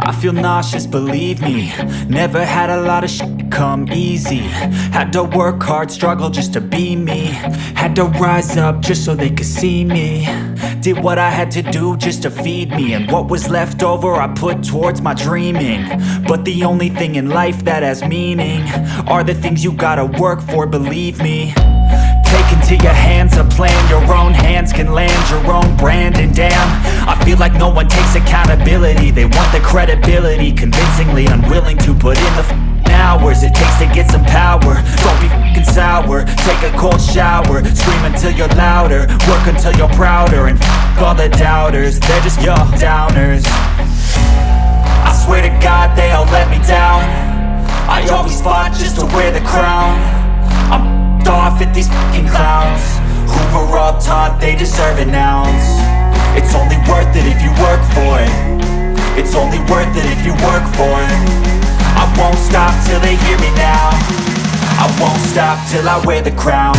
I feel nauseous, believe me. Never had a lot of shit come easy. Had to work hard, struggle just to be me. Had to rise up just so they could see me. Did what I had to do just to feed me. And what was left over I put towards my dreaming. But the only thing in life that has meaning are the things you gotta work for, believe me. Take into your hands a plan. Your own hands can land your own brand. And damn, I feel like no one takes accountability. They want the credibility, convincingly unwilling to put in the hours it takes to get some power. Don't be f***ing sour. Take a cold shower. Scream until you're louder. Work until you're prouder. And f*** all the doubters, they're just your downers. I swear to God they all let me down. I always fought just to wear the crown. I'm off at these fucking clowns who were all taught they deserve an ounce. It's only worth it if you work for it. It's only worth it if you work for it. I won't stop till they hear me now. I won't stop till I wear the crown.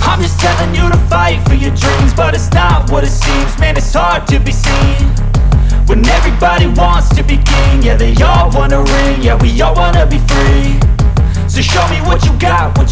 I'm just telling you to fight for your dreams, but it's not what it seems. Man, it's hard to be seen when everybody wants to be king. Yeah, they all wanna ring, yeah, we all wanna be free. So show me what you got, what you